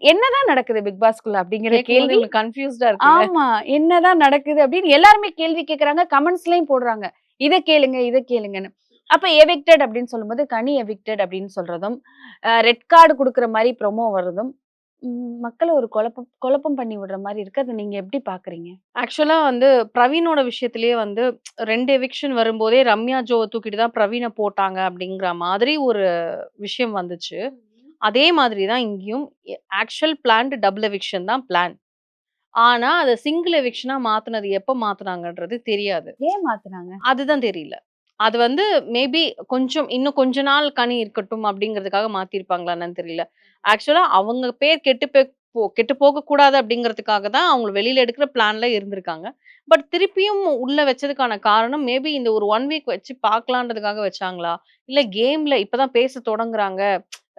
என்னதான் நடக்குது பிக் பாஸ்குள்ள அப்படிங்கிற கேட்கும்போது கேள்வி. எனக்கு கன்ஃபியூஸ்டா இருக்குல்ல. ஆமா. என்னதான் நடக்குது அப்படின்னு எல்லாருமே கேள்வி கேட்கறாங்க. கமெண்ட்ஸ்லயும் போடுறாங்க. இத கேளுங்க, இத கேளுங்கன்னு. அப்ப எவிக்டட் அப்படின்னு சொல்லும்போது, கனி எவிக்டட் அப்படின்னு சொல்றதும், ரெட் கார்டு குடுக்குற மாரி ப்ரொமோ வரதும், மக்கள ஒரு குழப்பம் குழப்பம் பண்ணி விடுற மாரி இருக்கு. அத நீங்க எப்படி பார்க்குறீங்க? ஆக்சுவலா வந்து பிரவீனோட விஷயத்திலேயே வந்து 2 எவிக்ஷன் வரும்போதே ரம்யா, ஜோவ தூக்கிட்டு தான் பிரவீன போட்டாங்க அப்படிங்கிற மாதிரி ஒரு விஷயம் வந்துச்சு. அதே மாதிரி தான் இங்கேயும் ஆக்சுவல் பிளான்ட் டபுள் எவிக்ஷன் தான் பிளான். ஆனா, அத சிங்கிள் எவிக்ஷனா மாத்துனது எப்ப மாத்துனாங்கன்றது தெரியாது. ஏன் மாத்துனாங்க? அதுதான் தெரியல. அது வந்து மேபி கொஞ்சம் இன்னும் கொஞ்ச நாள் கனி இருக்கட்டும் அப்படிங்கிறதுக்காக மாத்திருப்பாங்களா என்னன்னு தெரியல. ஆக்சுவலா அவங்க பேர் கெட்டு போகக்கூடாது அப்படிங்கிறதுக்காக தான் அவங்கள வெளியில எடுக்கிற பிளான்ல இருந்திருக்காங்க. பட் திருப்பியும் உள்ள வச்சதுக்கான காரணம் மேபி இந்த ஒரு 1 வீக் வச்சு பார்க்கலான்றதுக்காக வச்சாங்களா? இல்ல கேம்ல இப்பதான் பேச தொடங்குறாங்க.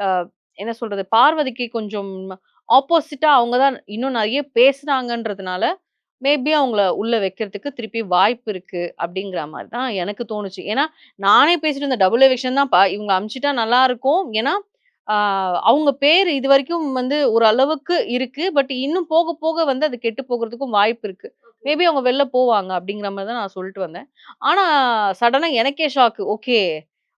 அ என்ன சொல்றது? பார்வதிக்கு கொஞ்சம் ஆப்போசிட்டா அவங்க தான் இன்னும் நெறைய பேசுறாங்கன்றதுனால மேபி அவங்கள உள்ள வைக்கிறதுக்கு திருப்பி வாய்ப்பு இருக்கு அப்படிங்கிற மாரி தான் எனக்கு தோணுச்சு. ஏன்னா, நானே பேசிட்டு இருந்த டபுள் எவிக்ஷன் தான்ப்பா. இவங்க அனுப்பிச்சுட்டா நல்லாருக்கும். ஏன்னா, ஆ அவங்க பேரு இதுவரைக்கும் வந்து ஒரு அளவுக்கு இருக்கு. பட் இன்னும் போக போக வந்து அது கெட்டு போகுறதுக்கும் வாய்ப்பு இருக்கு. மேபி அவங்க வெளில போவாங்க அப்படிங்கிற மாரி தான் நான் சொல்லிட்டு வந்தேன். ஆனா, சடனா எனக்கே ஷாக்கு. ஓகே.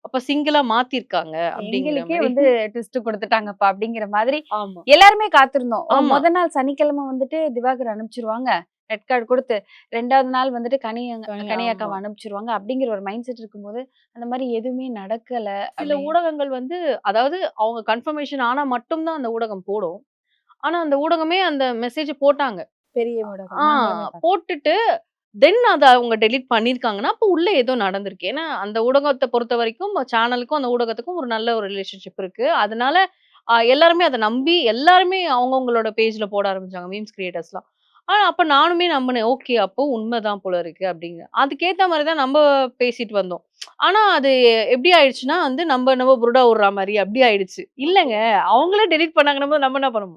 அப்ப சிங்கிளா மாத்திருக்காங்க அப்படிங்கிற எங்களுக்கே மாரி. வந்து ட்விஸ்ட் குடுத்துட்டாங்கப்பா அப்படிங்கிற மாதிரி ஆமா, எல்லாருமே காத்திருந்தோம். ஓ! ஆமா. மொத நாள் சனிக்கிழமை வந்துட்டு திவாகர் அனுப்பிச்சுருவாங்க. ரெட் கார்டு குடுத்து 2வது நாள் வந்துட்டு கனி ஆமா. அக்காவ அனுப்பிச்சுருவாங்க அப்படிங்கிற ஒரு மைண்ட் செட் இருக்கும்போது, அந்த மாரி எதுவுமே நடக்கல சில அப்படி. ஊடகங்கள் வந்து அதாவது அவங்க கன்ஃபர்மேஷன் ஆனா மட்டும் தான் அந்த ஊடகம் போடும். ஆனா அந்த ஊடகமே அந்த மெசேஜ போட்டாங்க. பெரிய ஊடகம். ஆ நாங்களுமே பார்த்தோம். போட்டுட்டு தென் அத அவங்க டெலீட் பண்ணியிருக்காங்கன்னா, அப்போ உள்ள ஏதோ நடந்திருக்கு. ஏன்னா, அந்த ஊடகத்த பொறுத்தவரைக்கும் சேனலுக்கும் அந்த ஊடகத்துக்கும் ஒரு நல்ல ஒரு ரிலேஷன்ஷிப் இருக்கு. அதனால எல்லாருமே அத நம்பி எல்லாருமே அவங்கவங்களோட பேஜ்ல போட ஆரம்பிச்சாங்க. மீம்ஸ் கிரியேட்டர்ஸ்லாம். அப்ப நானுமே நம்புனேன். ஓகே அப்போ உண்மதான் போல இருக்கு அப்படின்னு. அதுக்கேத்த மாரி தான் நம்ப பேசிட்டு வந்தோம். ஆனா அது எப்படி ஆயிடுச்சுன்னா வந்து, நம்ப என்னமோ புருடா உடுறா மாரி அப்படி ஆயிடுச்சு. இல்லங்க. அவங்களே டெலீட் பண்ணாங்கன்னும் போது நம்ம என்ன பண்ண முடியும்?